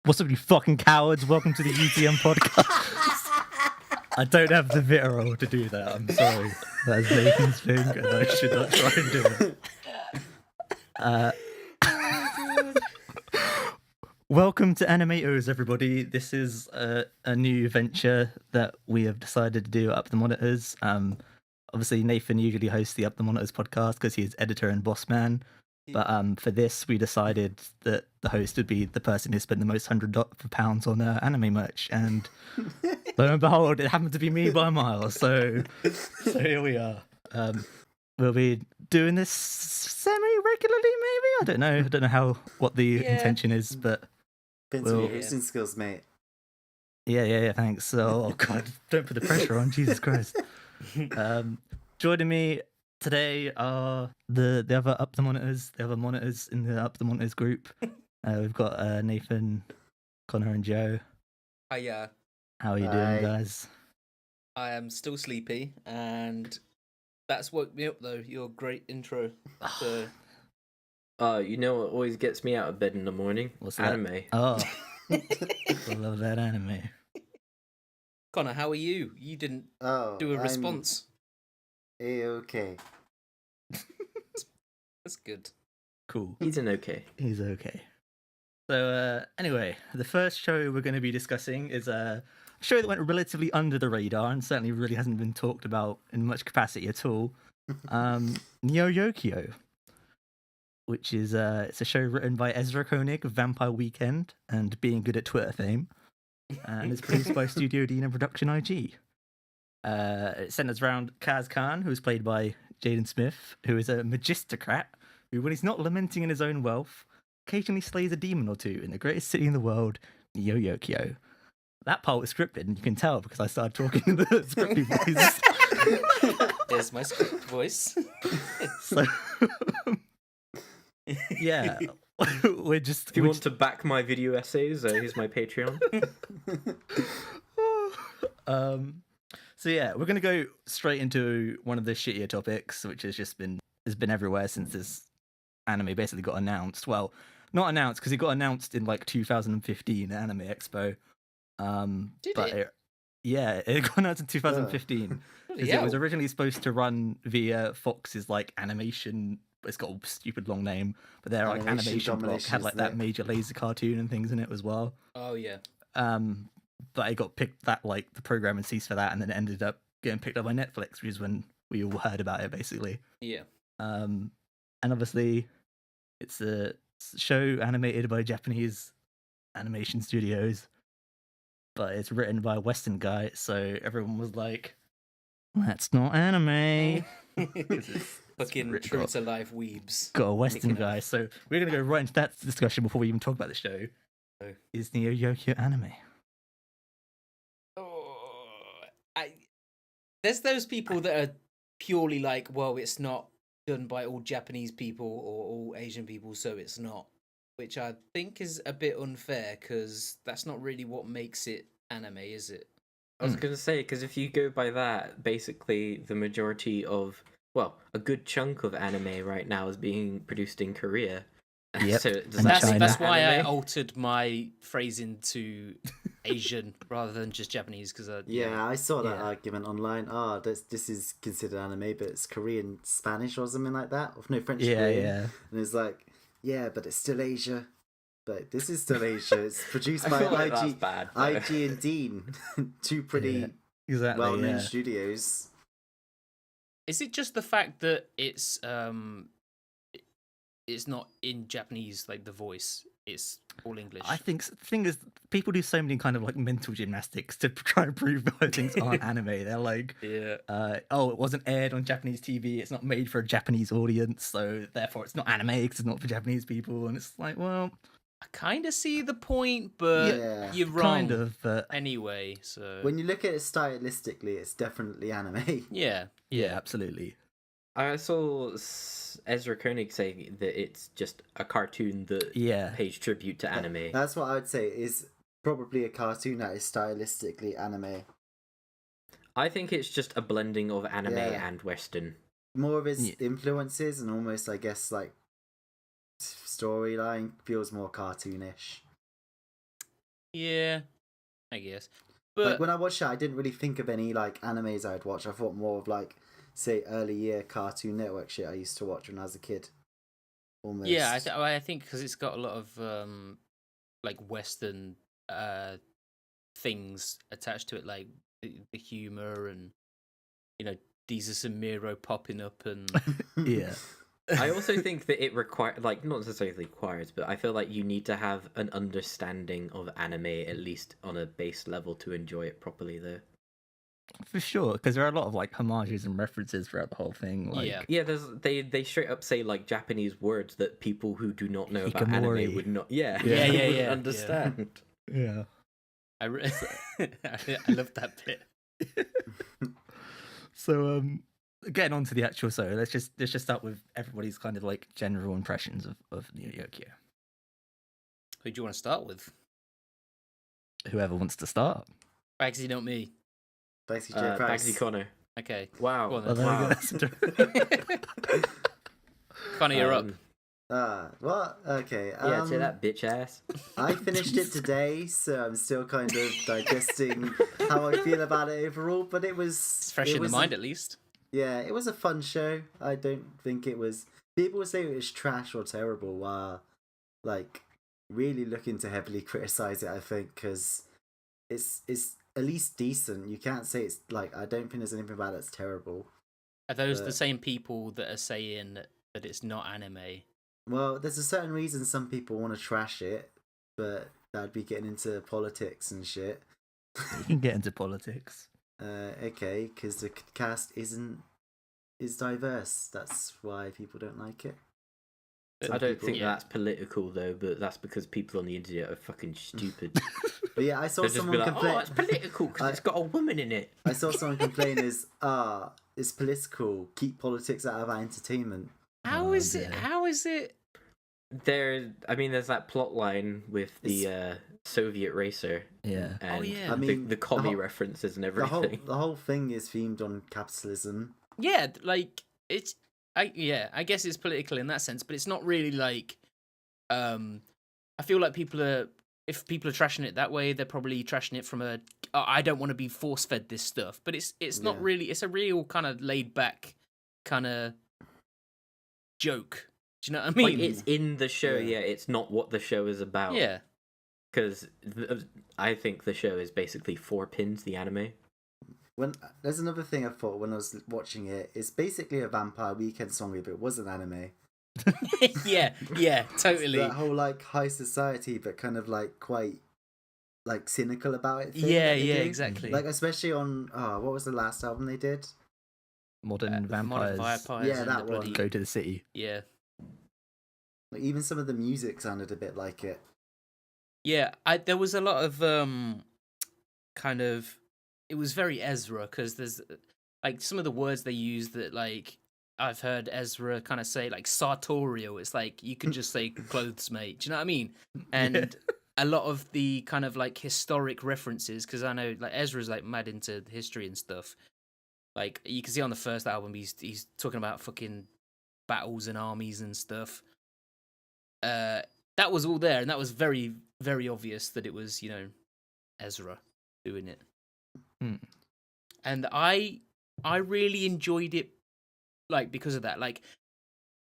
What's up, you fucking cowards? Welcome to the UTM podcast. I don't have the vitriol to do that. I'm sorry. That is Nathan's thing, and I should not try and do it. Welcome to ANIM8OS, everybody. This is a new venture that we have decided to do at Up the Monitors. Obviously, Nathan usually hosts the Up the Monitors podcast because he's editor and boss man. But for this, we decided that the host would be the person who spent the most £100 on anime merch, and lo and behold, it happened to be me by a mile. So here we are. We'll be doing this semi-regularly, maybe. I don't know. I don't know what the intention is, but depends on your hosting skills, mate. Yeah. Thanks. Oh God, don't put the pressure on. Jesus Christ. Joining me today are the other Up the Monitors, the other monitors in the Up the Monitors group. We've got Nathan, Connor, and Joe. Hiya. How are you doing, guys? I am still sleepy, and that's woke me up, though. Your great intro. So... you know what always gets me out of bed in the morning? What's anime. That? Oh, I love that anime. Connor, how are you? You didn't do a response. Okay. That's good. Cool. He's okay. He's okay. So anyway, the first show we're going to be discussing is a show that went relatively under the radar and certainly really hasn't been talked about in much capacity at all. Neo Yokio, which is it's a show written by Ezra Kroenig of Vampire Weekend and Being Good at Twitter fame, and it's produced by Studio Deen and Production IG. It centers around Kaz Khan, who is played by Jaden Smith, who is a magistocrat who, when he's not lamenting in his own wealth, occasionally slays a demon or two in the greatest city in the world, Neo Yokio. That part was scripted, and you can tell because I started talking in the scripty voice. There's my script voice. So, yeah, we're just... If you want to back my video essays, here's my Patreon. So yeah, we're gonna go straight into one of the shittier topics, which has been everywhere since this anime basically got announced. Well, not announced because it got announced in like 2015 at Anime Expo. It got announced in 2015 because it was originally supposed to run via Fox's like animation. It's got a stupid long name, but their like animation block had like that major laser cartoon and things in it as well. Oh yeah. But it got picked that like the program ceased for that, and then it ended up getting picked up by Netflix, which is when we all heard about it basically. Yeah. And obviously, it's a show animated by Japanese animation studios, but it's written by a Western guy, so everyone was like, "That's not anime." Fucking true to life weebs. Got a Western guy, so we're gonna go right into that discussion before we even talk about the show. Is Neo Yokio anime? There's those people that are purely like, well, it's not done by all Japanese people or all Asian people, so it's not. Which I think is a bit unfair, because that's not really what makes it anime, is it? I was going to say, because if you go by that, basically the majority of, well, a good chunk of anime right now is being produced in Korea. Yep. So that's why anime? I altered my phrasing to Asian rather than just Japanese, because I saw that argument online. This is considered anime, but it's Korean Spanish or something like that, or no, French Korean. Yeah. And it's like, yeah, but it's still Asia. But this is still Asia. It's produced by IG and Deen, two pretty well-known studios. Is it just the fact that it's not in Japanese, like the voice? It's all English. I think the thing is, people do so many kind of like mental gymnastics to try and prove that things aren't anime. They're like, it wasn't aired on Japanese TV. It's not made for a Japanese audience, so therefore it's not anime because it's not for Japanese people. And it's like, well, I kind of see the point, but you're wrong. Kind of, but anyway. So when you look at it stylistically, it's definitely anime. Yeah, absolutely. I saw Ezra Koenig saying that it's just a cartoon that pays tribute to anime. That's what I would say is probably a cartoon that is stylistically anime. I think it's just a blending of anime and Western. More of his influences and almost, I guess, like storyline feels more cartoonish. Yeah, I guess. But like when I watched it, I didn't really think of any like animes I'd watch. I thought more of like, say, early year Cartoon Network shit I used to watch when I was a kid. Almost. yeah, I think because it's got a lot of like Western things attached to it, like the humor and Deezus and Miro popping up and Yeah. I also think that it requires, like, not necessarily requires, but I feel like you need to have an understanding of anime, at least on a base level, to enjoy it properly, though. For sure, because there are a lot of like homages and references throughout the whole thing. Like, Yeah. They straight up say like Japanese words that people who do not know about Hikikomori. anime would not, Yeah. understand. Yeah. I love that bit. So, getting on to the actual show, let's just start with everybody's kind of like general impressions of Neo Yokio. Who do you want to start with? Whoever wants to start. Bagsy, not me. Bagsy J. Price. Bagsy Connor. Okay. Wow. Go on Well, then. there we go. Connor, you're up. Well, okay. Yeah, say that, bitch ass. I finished it today, so I'm still kind of digesting how I feel about it overall. But It's fresh in the mind, at least. Yeah, it was a fun show. I don't think it was. People would say it was trash or terrible, while like really looking to heavily criticize it. I think because it's at least decent. You can't say it's like, I don't think there's anything about it that's terrible. Are those the same people that are saying that it's not anime? Well, there's a certain reason some people want to trash it, but that'd be getting into politics and shit. You can get into politics. Okay, because the cast is diverse. That's why people don't like it. I don't think that's political though, but that's because people on the internet are fucking stupid. But yeah, I saw They'll just someone be like, complain. "Oh, it's political because it's got a woman in it." I saw someone complain it's political. Keep politics out of our entertainment. How is it? How is it? There's that plot line with the Soviet racer. Yeah. And yeah. I mean, the commie references and everything. The whole thing is themed on capitalism. Yeah, like it's. I guess it's political in that sense, but it's not really like. I feel like if people are trashing it that way, they're probably trashing it from a. I don't want to be force fed this stuff, but it's not really. It's a real kind of laid back kind of joke. Do you know what I mean? Like, it's in the show, yeah. It's not what the show is about. Yeah. Because I think the show is basically 4Pins, the anime. There's another thing I thought when I was watching it. It's basically a Vampire Weekend song, but it was an anime. yeah, totally. That whole like high society, but kind of like quite like cynical about it. Yeah, exactly. Like especially on what was the last album they did? Modern Vampires. Yeah, that one. Go to the city. Yeah. Like, even some of the music sounded a bit like it. Yeah, there was a lot of kind of. It was very Ezra because there's like some of the words they use that like I've heard Ezra kind of say like sartorial. It's like you can just say clothes, mate. Do you know what I mean? And a lot of the kind of like historic references, because I know like Ezra's like mad into history and stuff. Like you can see on the first album, he's talking about fucking battles and armies and stuff. That was all there, and that was very, very obvious that it was, Ezra doing it. And I really enjoyed it, like, because of that. Like,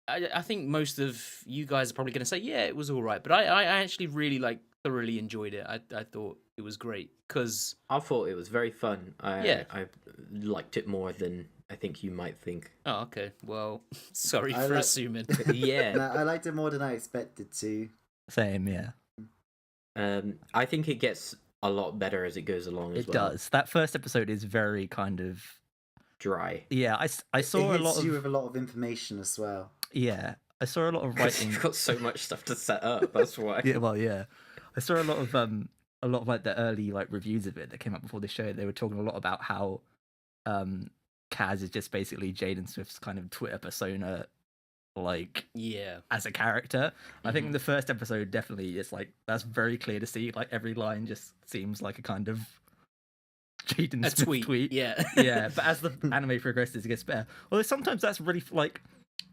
I think most of you guys are probably going to say, yeah, it was all right, but I actually really, like, thoroughly enjoyed it. I thought it was great, because... I thought it was very fun. I liked it more than I think you might think. Oh, okay. Well, sorry for assuming. Yeah. No, I liked it more than I expected to. Same, yeah. I think it gets a lot better as it goes along as well. It does. That first episode is very kind of... dry. Yeah, I saw it a lot of... you with a lot of information as well. Yeah, I saw a lot of writing. You've got so much stuff to set up, that's why. Yeah, well, yeah. I saw a lot of like the early like reviews of it that came out before the show. They were talking a lot about how Kaz is just basically Jaden Smith's kind of Twitter persona, like as a character. I think in the first episode definitely it's like that's very clear to see. Like every line just seems like a kind of Jaden Smith tweet. Yeah. Yeah, but as the anime progresses, it gets better. Although sometimes that's really like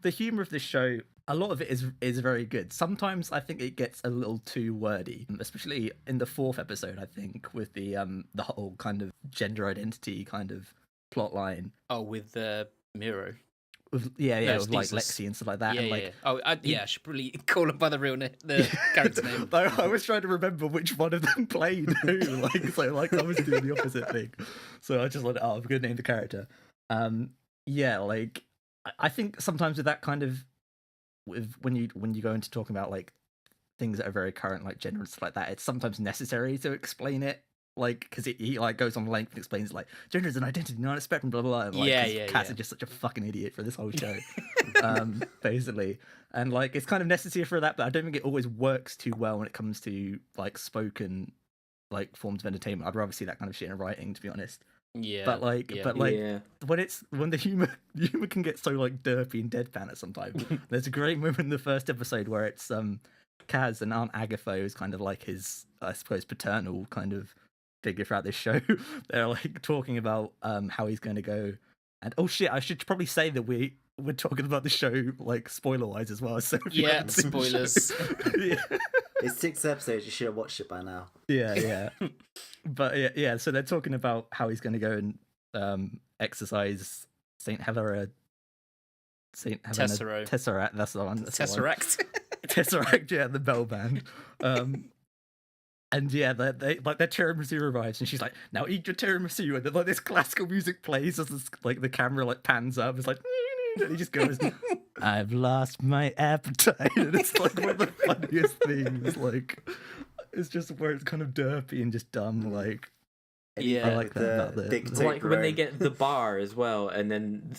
the humor of this show, a lot of it is very good. Sometimes I think it gets a little too wordy, especially in the 4th episode, I think, with the whole kind of gender identity kind of plot line. Oh, with Miro. With There's with like thesis. Lexi and stuff like that. Yeah, and yeah, like yeah. Oh, I should probably call him by the real name, the character name. I was trying to remember which one of them played who. Like I was doing the opposite thing. So I just like, I'm gonna name the character. Like I think sometimes with that kind of when you go into talking about like things that are very current, like gender and stuff like that, it's sometimes necessary to explain it. Like, because he like goes on length and explains like gender is an identity, not a spectrum, blah blah blah. And, like, Cass is just such a fucking idiot for this whole show, basically. And like, it's kind of necessary for that, but I don't think it always works too well when it comes to like spoken like forms of entertainment. I'd rather see that kind of shit in writing, to be honest. Yeah. But when the humor can get so like derpy and deadpan at some time. There's a great moment in the first episode where it's Kaz and Aunt Agatha is kind of like his, I suppose, paternal kind of figure throughout this show. They're like talking about how he's going to go, and oh shit, I should probably say that we're talking about the show like spoiler wise as well. So if you haven't seen the spoilers. show- It's 6 episodes. You should have watched it by now. yeah. But yeah. So they're talking about how he's going to go and exercise Saint Helena. Tessero. Tesseract. That's the one. Tesseract. Tesseract. Yeah, the bell band. And yeah, they like their tiramisu arrives, and she's like, "Now eat your tiramisu." And then like this classical music plays as this, like the camera like pans up. It's like, and he just goes, "I've lost my appetite," and it's like one of the funniest things. Like, it's just where it's kind of derpy and just dumb. Like, Yeah, I like that about the dictator Like when they own- get the bar as well, and then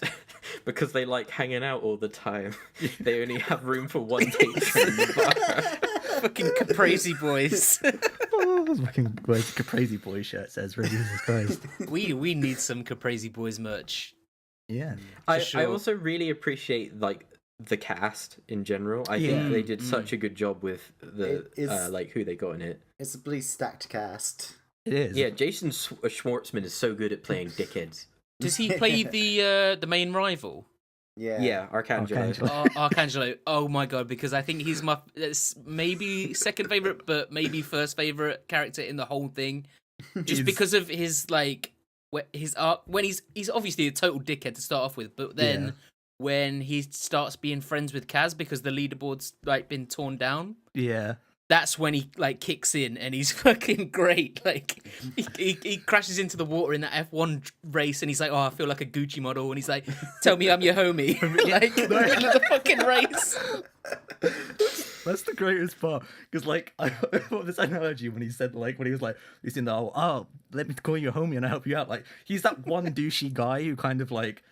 because they like hanging out all the time, they only have room for one patron in the bar. Fucking Caprese boys. fucking Crazy Boy shirt says, "Jesus Christ." we need some Caprese boys merch. Yeah, I sure. also really appreciate like the cast in general. I think they did such a good job with the It is- like who they got in it. It's a pretty stacked cast. it is. Yeah, Jason Schwartzman is so good at playing dickheads. Does he play the main rival? Yeah. Arcangelo. Arcangelo. Arcangelo. Oh my god, because I think he's my maybe second favorite, but maybe first favorite character in the whole thing, just He's- because of his like his arc. When he's obviously a total dickhead to start off with, but then Yeah. when he starts being friends with Kaz because the leaderboard's like been torn down. Yeah. That's when he like kicks in and he's fucking great. Like he crashes into the water in that F1 race and he's like, "Oh, I feel like a Gucci model," and he's like, "Tell me I'm your homie." Like in the middle of the fucking race. That's the greatest part, because like I thought this analogy when he said like when he was like he's in the let me call you a homie and I'll help you out. Like he's that one douchey guy who kind of like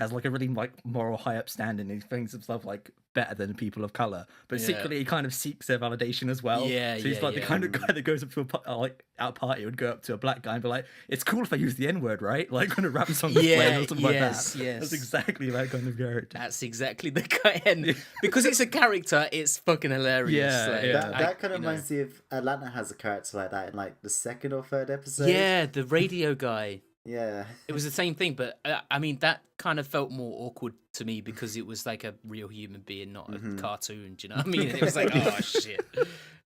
has like a really like moral high up standing and he thinks himself like better than people of color, but Yeah. secretly he kind of seeks their validation as well. Yeah, so he's yeah, like the yeah. kind of guy that goes up to like at a party would go up to a black guy and be like, "It's cool if I use the N-word, right?" Like when a rap song is playing Yeah, or something yes, like that. yes. That's exactly that kind of character. That's exactly the guy, and because it's a character, it's fucking hilarious. Yeah, like, yeah. That kind of you know. reminds me of Atlanta has a character like that in like the 2nd or 3rd episode. Yeah, the radio guy. Yeah. It was the same thing, but I mean that kind of felt more awkward to me because it was like a real human being, not a cartoon. Do you know what I mean? And it was like, oh shit,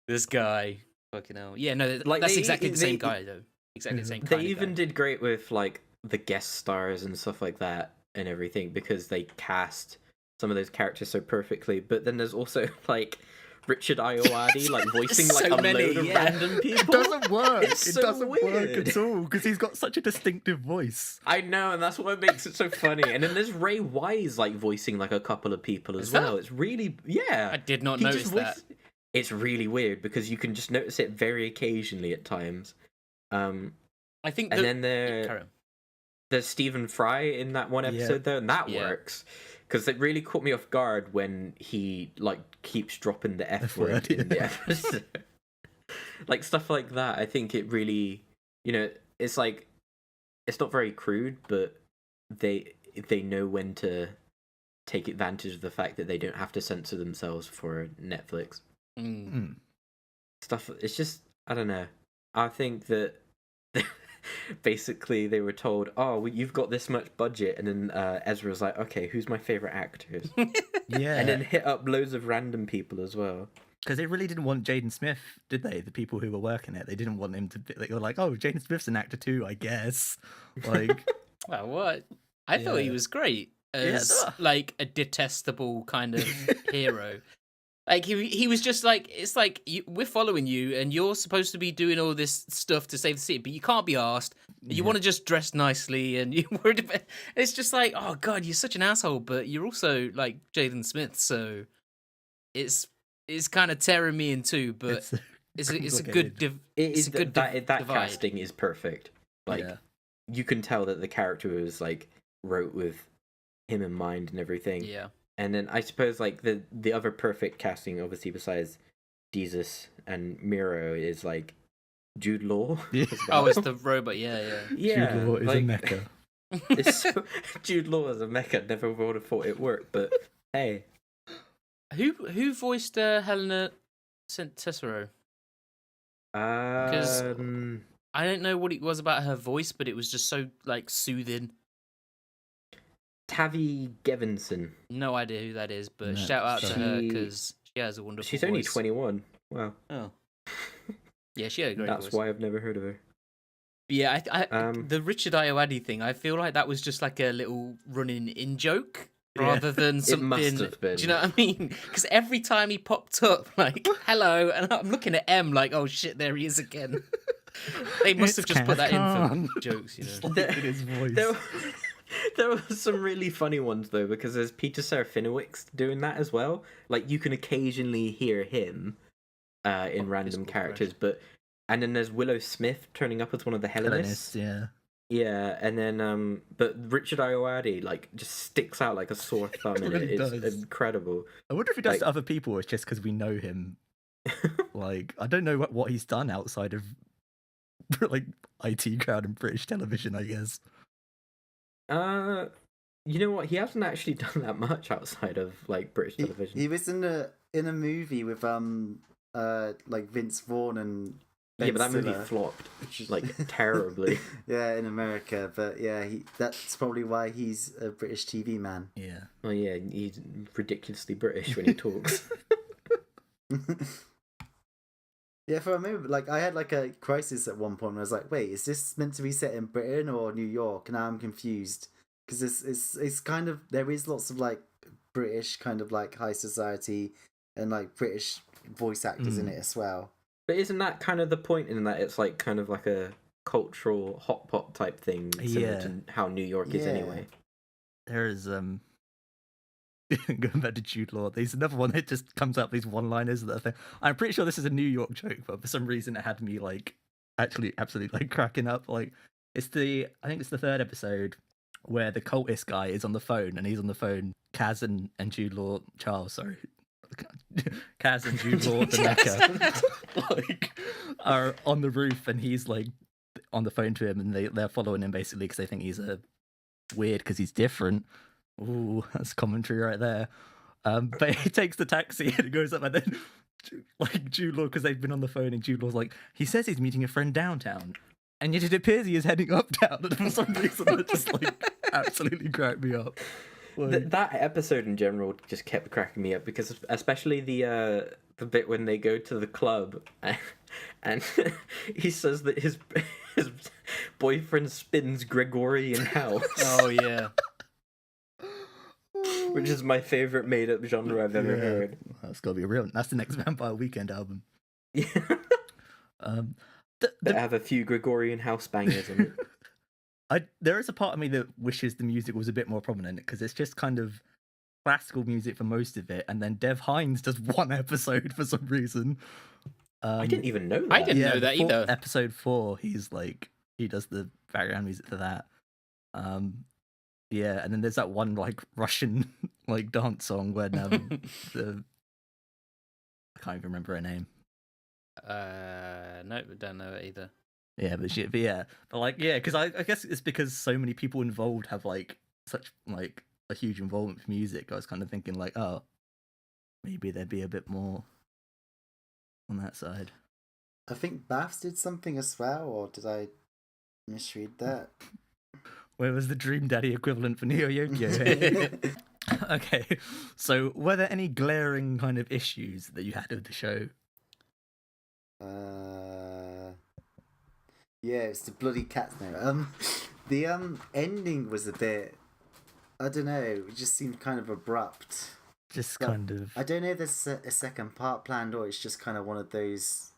this guy, fucking hell. Yeah, no, Like, that's they- exactly the they- same guy though. Exactly the same. They kind of even guy. did great with like the guest stars and stuff like that and everything because they cast some of those characters so perfectly. But then there's also like Richard Ayoade like voicing like So a many, load of yeah. random people. It doesn't work. It's It so doesn't work weird. at all because he's got such a distinctive voice. I know, and that's what makes it so funny. And then there's Ray Wise like voicing like a couple of people as Is that- well. It's really I did not He notice just that. It's really weird because you can just notice it very occasionally at times. I think. And the- then Carry on. there's Stephen Fry in that one episode though, and that Yeah. works because it really caught me off guard when he like keeps dropping the F word word, in the yeah. episode. Like stuff like that. I think it really, it's like it's not very crude, but they know when to take advantage of the fact that they don't have to censor themselves for Netflix. Mm. Stuff. It's just I don't know. I think that basically they were told, "Oh, well, you've got this much budget," and then Ezra was like, "Okay, who's my favorite actors?" Yeah, And then hit up loads of random people as well. because they really didn't want Jaden Smith, did they? The people who were working it, they didn't want him to. They were like, "Oh, Jaden Smith's an actor too, I guess." Like, Well, what? I thought he Yeah. was great Yeah, as no. like a detestable kind of hero. Like he was just like, it's like we're following you, and you're supposed to be doing all this stuff to save the city, but you can't be asked. You want to just dress nicely, and you worried about. It's just like, oh god, you're such an asshole, but you're also like Jaden Smith, so it's kind of tearing me in two. But it's a good it's a good that divide. casting is perfect. Like yeah. you can tell that the character was like wrote with him in mind and everything. Yeah. And then I suppose like the other perfect casting, obviously besides Jesus and Miro, is like Jude Law. Yeah. as Oh, well. it's the robot. Yeah. yeah, Jude Law is like, a mecha. It's so, Jude Law as a mecha. Never would have thought it worked, but hey, Who voiced Helena Cesaro? I don't know what it was about her voice, but it was just so like soothing. Tavi Gevinson. No idea who that is, but No, shout out to her she- because she has a wonderful She's voice. only 21. Wow, Oh, yeah, she had a great that's voice. why I've never heard of her. But yeah, I Um, the Richard Ayoade thing, I feel like that was just like a little running in joke Yeah. rather than something. must have been. Do you know what I mean? Because every time he popped up, like hello, and I'm looking at M, like oh shit, there he is again. They must have It's just put that in Khan. for jokes, you Just know. like in his voice. There were some really funny ones though, because there's Peter Serafinowicz doing that as well. Like you can occasionally hear him in random characters, and then there's Willow Smith turning up as one of the Hellenists. Hellenists, yeah. Yeah, and then but Richard Ayoade like just sticks out like a sore thumb in really it. It's does. incredible. I wonder if he does Like- to other people, or it's just because we know him. Like, I don't know what he's done outside of like IT crowd and British television, I guess. You know what? He hasn't actually done that much outside of like British television. He was in a movie with like Vince Vaughn and Ben Yeah, but that movie Stiller. flopped like terribly. Yeah, in America, but yeah, that's probably why he's a British TV man. Yeah. Oh yeah, he's ridiculously British when he talks. Yeah, for a moment, like I had like a crisis at one point where I was like, wait, is this meant to be set in Britain or New York? Now I'm confused because it's kind of, there is lots of like British kind of like high society and like British voice actors in it as well. But isn't that kind of the point in that it's like kind of like a cultural hot pot type thing, similar Yeah. to how New York is Yeah. anyway? There is going back to Jude Law. There's another one that just comes up, these one-liners that thing. I'm pretty sure this is a New York joke, but for some reason it had me like actually absolutely like cracking up. Like I think it's the third episode where the cultist guy is on the phone, and he's on the phone. Kaz and Jude Law, Charles, sorry, Kaz and Jude Law the Mecha, like are on the roof, and he's like on the phone to him, and they're following him basically because they think he's weird because he's different. Ooh, that's commentary right there. But he takes the taxi and it goes up, and then like Jude Law, because they've been on the phone, and Jude Law's like, he says he's meeting a friend downtown, and yet it appears he is heading uptown. And for some reason, that just like absolutely cracked me up. Like, That episode in general just kept cracking me up because especially the bit when they go to the club and he says that his boyfriend spins Gregorian house. Oh yeah. Which is my favorite made-up genre I've ever yeah, heard. that's gotta be a real. That's the next Vampire Weekend album. Yeah. They have a few Gregorian house bangers in it. There is a part of me that wishes the music was a bit more prominent, because it's just kind of classical music for most of it, and then Dev Hynes does one episode for some reason. I didn't even know that. I didn't know that either. Episode 4, he does the background music for that. Yeah, and then there's that one like Russian like dance song when I can't even remember her name. No, don't know it either. Yeah, but like because I guess it's because so many people involved have like such like a huge involvement with music. I was kind of thinking like, oh, maybe there'd be a bit more on that side. I think Baths did something as well, or did I Misread that. Where was the Dream Daddy equivalent for Neo Yokio? Okay, so were there any glaring kind of issues that you had with the show? Yeah, it's the bloody cat's name. The ending was a bit, I don't know, it just seemed kind of abrupt. Just But kind of. I don't know if there's a second part planned or it's just kind of one of those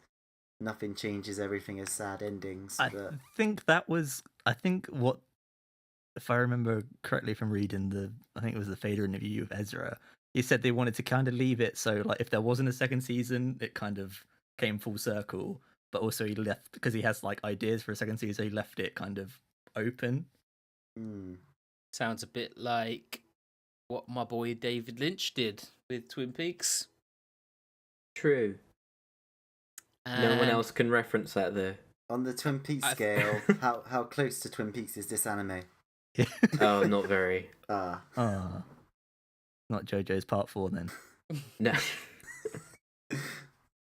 nothing changes, everything is sad endings. I But think that was. I think what, if I remember correctly from reading I think it was the Fader interview with Ezra. He said they wanted to kind of leave it so, like, if there wasn't a second season, it kind of came full circle. But also he left because he has like ideas for a second season. He left it kind of open. Sounds a bit like what my boy David Lynch did with Twin Peaks. True. No one And else can reference that though. on the Twin Peaks scale, how close to Twin Peaks is this anime? Oh, not very. Ah, Not JoJo's Part 4 then. No.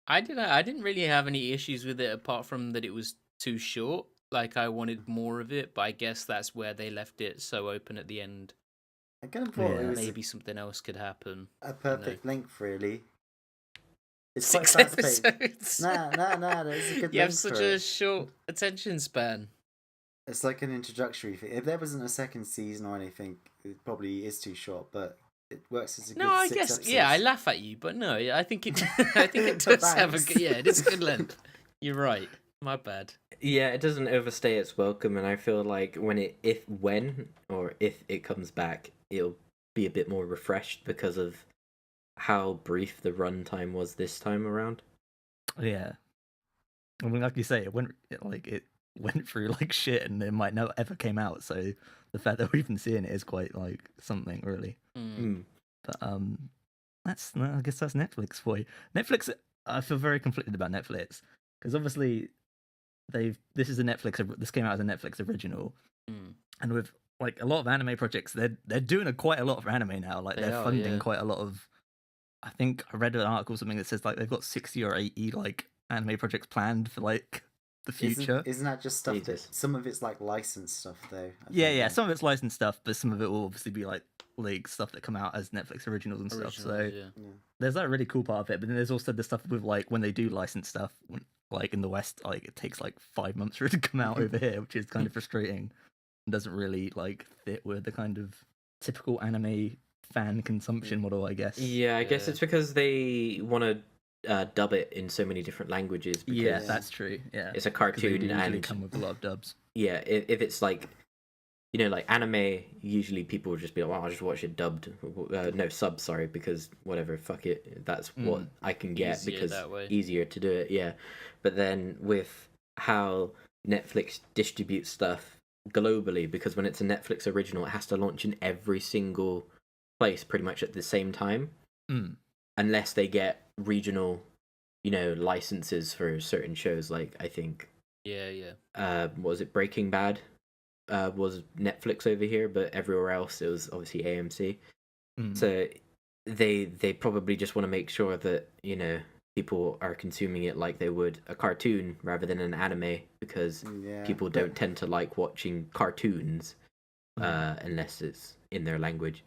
I didn't really have any issues with it apart from that it was too short. Like, I wanted more of it, but I guess that's where they left it so open at the end. I kind of thought it was Maybe something else could happen. a perfect length, really. It's 6 quite fast-paced. episodes. Nah, that's a good You have length such for a it. short attention span. It's like an introductory thing. If there wasn't a second season or anything, it probably is too short, but it works as a good No, I 6 guess episodes. I laugh at you, but no, I think it I think it does have a Thanks. good, it is good length. You're right. My bad. Yeah, it doesn't overstay its welcome, and I feel like if it comes back, it'll be a bit more refreshed because of how brief the runtime was this time around. Yeah. I mean, like you say, it went through like shit, and it might not ever came out. So the fact that we've been seeing it is quite like something, really. But I guess that's Netflix for you. Netflix. I feel very conflicted about Netflix because obviously this came out as a Netflix original, and with like a lot of anime projects, they're doing quite a lot for anime now. Like they're funding quite a lot of. I think I read an article something that says like they've got 60 or 80 like anime projects planned for like the future. Isn't that just stuff? Jesus. Some of it's like licensed stuff, though. Yeah. Some of it's licensed stuff, but some of it will obviously be like stuff that come out as Netflix originals and stuff. So there's that really cool part of it. But then there's also the stuff with like when they do license stuff, like in the West, like it takes like 5 months for it to come out over here, which is kind of frustrating and doesn't really like fit with the kind of typical anime fan consumption model, I guess. Yeah, I guess it's because they want to dub it in so many different languages. Because Yeah, that's true. Yeah, it's a 'Cause they do cartoon usually and come with a lot of dubs. yeah, if it's like, you know, like anime, usually people will just be like, well, I'll just watch it dubbed. No, sub, sorry, because whatever, fuck it. That's what I can get Easier because that way. easier to do it, yeah. But then with how Netflix distributes stuff globally, because when it's a Netflix original, it has to launch in every single place pretty much at the same time. Unless they get regional, you know, licenses for certain shows, like I think what was it, Breaking Bad was Netflix over here, but everywhere else it was obviously AMC. So they probably just want to make sure that, you know, people are consuming it like they would a cartoon rather than an anime, because people don't tend to like watching cartoons unless it's in their language.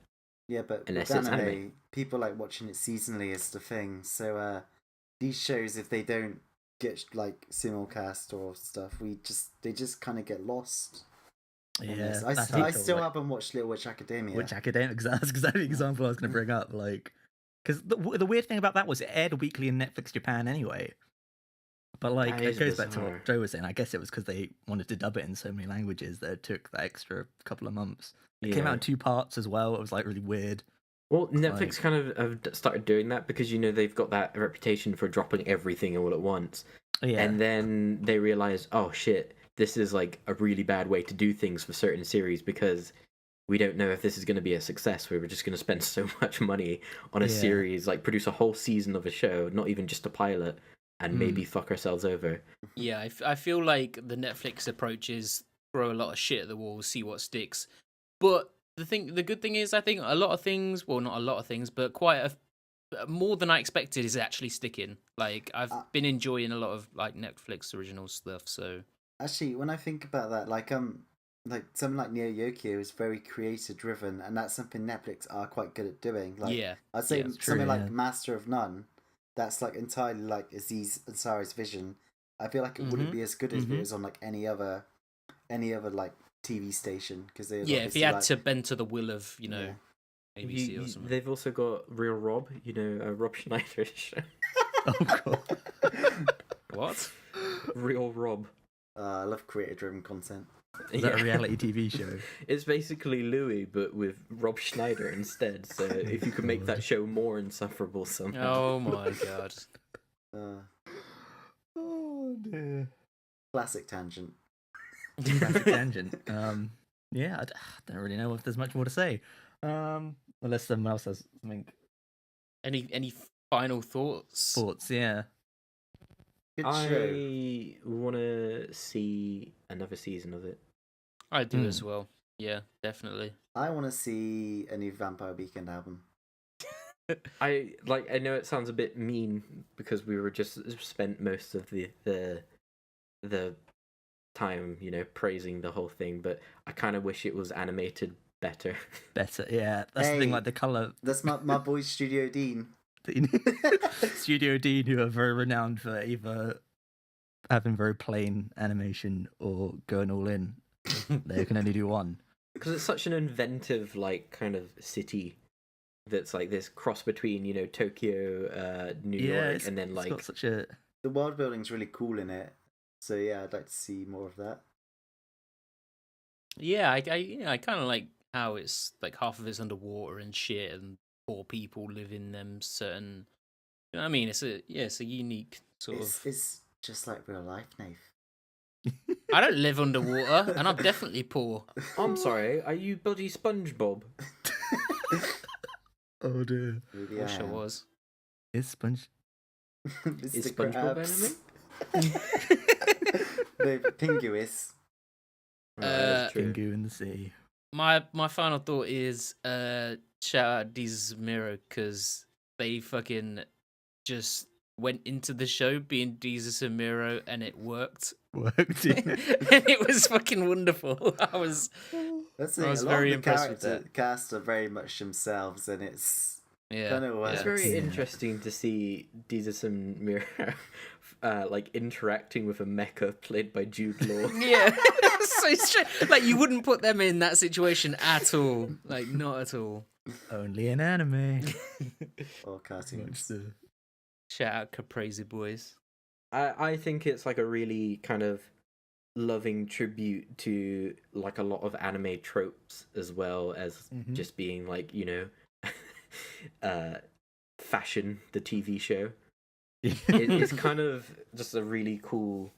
Yeah, but unless with it's anime. People like watching it seasonally is the thing. So these shows, if they don't get like simulcast or stuff, they just kind of get lost. Yeah, I still haven't watched Little Witch Academia. Which academic? That's exactly the example I was going to bring up. Like, because the weird thing about that was it aired weekly in Netflix Japan anyway. But like, it goes back to what Joe was saying. I guess it was because they wanted to dub it in so many languages that it took that extra couple of months. It came out in 2 parts as well. It was like really weird. Well, Netflix kind of have started doing that because, you know, they've got that reputation for dropping everything all at once. Yeah. And then they realize, oh shit, this is like a really bad way to do things for certain series because we don't know if this is going to be a success. We were just going to spend so much money on a series, like produce a whole season of a show, not even just a pilot, and maybe fuck ourselves over. Yeah, I feel like the Netflix approach is throw a lot of shit at the wall, see what sticks. But the good thing is, I think a lot of things, well, not a lot of things, but more than I expected is actually sticking. Like, I've been enjoying a lot of like Netflix original stuff, so Actually, when I think about that, like something like Neo Yokio is very creator driven, and that's something Netflix are quite good at doing. Like, Yeah. I'd say Yeah, something true, like yeah. Master of None, that's like entirely like Aziz Ansari's vision. I feel like it wouldn't be as good as if it was on like any other like TV station, because they Yeah, if he had to bend to the will of Yeah. ABC or something. They've also got Real Rob, Rob Schneider's show. Oh god. What? Real Rob. I love creator driven content. Is that a reality TV show? It's basically Louis, but with Rob Schneider instead. So if you could make that show more insufferable somehow. Oh my god. Oh dear. Classic tangent. Classic tangent. Yeah, I don't really know if there's much more to say. Unless someone else has something. Any final thoughts? Thoughts, yeah. Good show. I want to see another season of it. I do as well. Yeah, definitely. I want to see a new Vampire Weekend album. I know it sounds a bit mean because we were just spent most of the time, praising the whole thing, but I kind of wish it was animated better. Better, yeah. That's the thing, like the colour. That's my boy Studio Deen. Studio Deen, who are very renowned for either having very plain animation or going all in. They can only do one. Because it's such an inventive, kind of city that's like this cross between, Tokyo, New York, and then it's got such a... The world building's really cool in it. So yeah, I'd like to see more of that. Yeah, I kind of like how it's like half of it's underwater and shit, and poor people live in them certain. You know what I mean? It's a unique sort of. It's just like real life, Nate. I don't live underwater, and I'm definitely poor. I'm sorry, are you bloody SpongeBob? Oh dear. Maybe Wish I was. Is Sponge... Is SpongeBob anime? No, Pinguis. Pingu in the sea. My final thought is shout out Dizmiro, because they fucking just went into the show being Dizmiro and it worked. Worked, yeah. And it was fucking wonderful. I was very impressed with that. The cast are very much themselves, and it's kind of It's very interesting to see Deezus Miro interacting with a mecha played by Jude Law. Yeah. So strange. Like, you wouldn't put them in that situation at all. Like, not at all. Only an anime. Or cartoons. Shout out Caprese Boys. I think it's like a really kind of loving tribute to like a lot of anime tropes, as well as just being like, Fashion, the TV show. It's kind of just a really cool,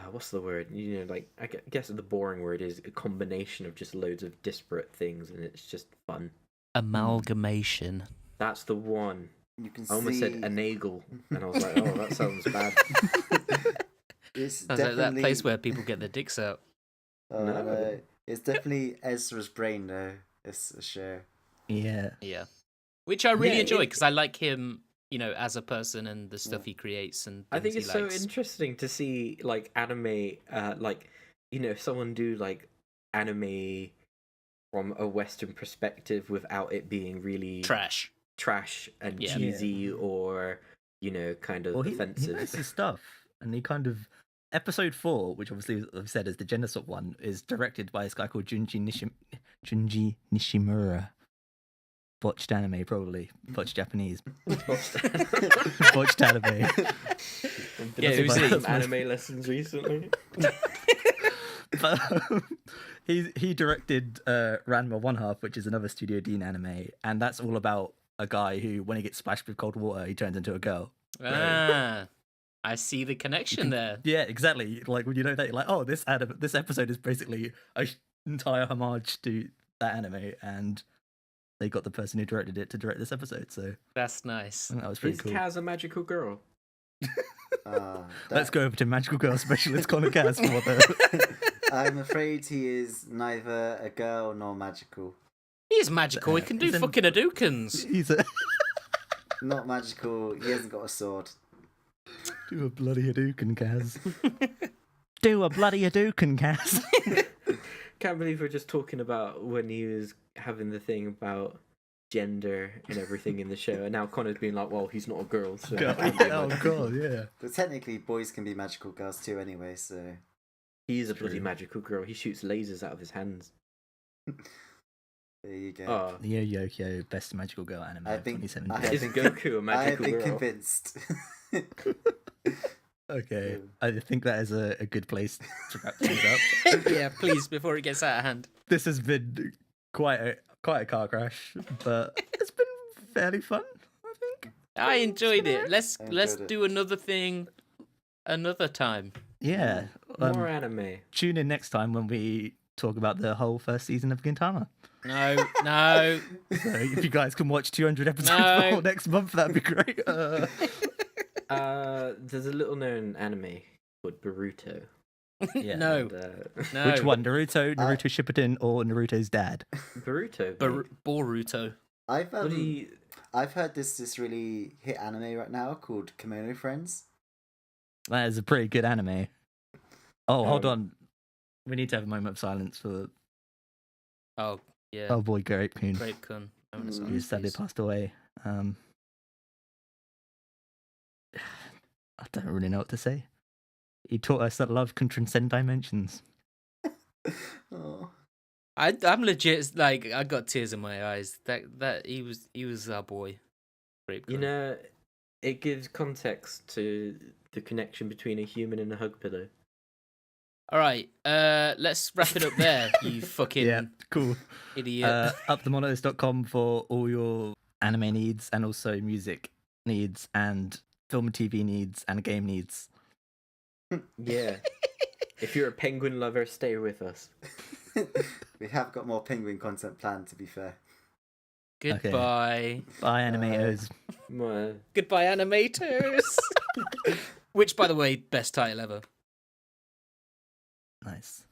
what's the word? I guess the boring word is a combination of just loads of disparate things, and it's just fun. Amalgamation. That's the one. You can I almost said enagel, and I was like, oh, that sounds bad. It's Sounds definitely like that place where people get their dicks out. No. It's definitely Ezra's brain, though. It's a show. Yeah. Yeah. Which I really enjoy, because I like him, as a person and the stuff he creates and I think it's so likes. interesting to see like anime, someone do like anime from a Western perspective without it being really trash and cheesy or kind of offensive. He knows his stuff, and he kind of episode 4, which obviously I've said is the gender swap one, is directed by this guy called Junji Nishimura. Botched anime, probably. Botched Japanese. Botched anime. Yeah, who's some anime lessons recently? But he directed Ranma One Half, which is another Studio Deen anime, and that's all about a guy who, when he gets splashed with cold water, he turns into a girl. Ah, I see the connection there. Yeah, exactly. Like, when you know that, you're like, oh, this episode is basically an entire homage to that anime, and they got the person who directed it to direct this episode. So that's nice. I think that was pretty cool. Is Kaz a magical girl? Let's go over to Magical Girl Specialist Connor Kaz for what I'm afraid he is neither a girl nor magical. He is magical. He can do fucking Hadoukens. He's not magical. He hasn't got a sword. Do a bloody Hadouken, Kaz. Do a bloody Hadouken, Cass. Can't believe we're just talking about when he was having the thing about gender and everything in the show, and now Connor's being like, well, he's not a girl, so God, he can't be a oh magical god, girl. yeah. But technically, boys can be magical girls too, anyway. So He's a True. bloody magical girl. He shoots lasers out of his hands. there you go. Oh, Neo Yokio, best magical girl anime I of think 2017. I is think- Goku a I have magical been girl? convinced. Okay, Yeah. I think that is a good place to wrap things up. Yeah, please, before it gets out of hand. This has been quite a car crash, but it's been fairly fun, I think. I enjoyed it. Let's I let's enjoyed it. do another thing another time. Yeah. More anime. Tune in next time when we talk about the whole first season of Gintama. No, no. So if you guys can watch 200 episodes No. before next month, that'd be great. There's a little known anime called Boruto. Yeah. No, And, no. Which one? Naruto Shippuden, or Naruto's dad? Boruto. Boruto. I've What do you... I've heard this really hit anime right now called Kimono Friends. That is a pretty good anime. Oh, hold Um, on. We need to have a moment of silence for Oh, yeah. oh boy, Grape Coon, Grape Kun. who sadly passed away. I don't really know what to say. He taught us that love can transcend dimensions. Oh, I'm legit like I got tears in my eyes. That he was our boy. Grape You Kun. know, it gives context to the connection between a human and a hug pillow. All right, let's wrap it up there. You fucking Yeah, cool. idiot. Upthemonos.com for all your anime needs and also music needs and film and TV needs and game needs. Yeah. If you're a penguin lover, stay with us. we have got more penguin content planned. To be fair. Goodbye. Bye, animators. Mwah. Goodbye, animators. Which, by the way, best title ever. Nice.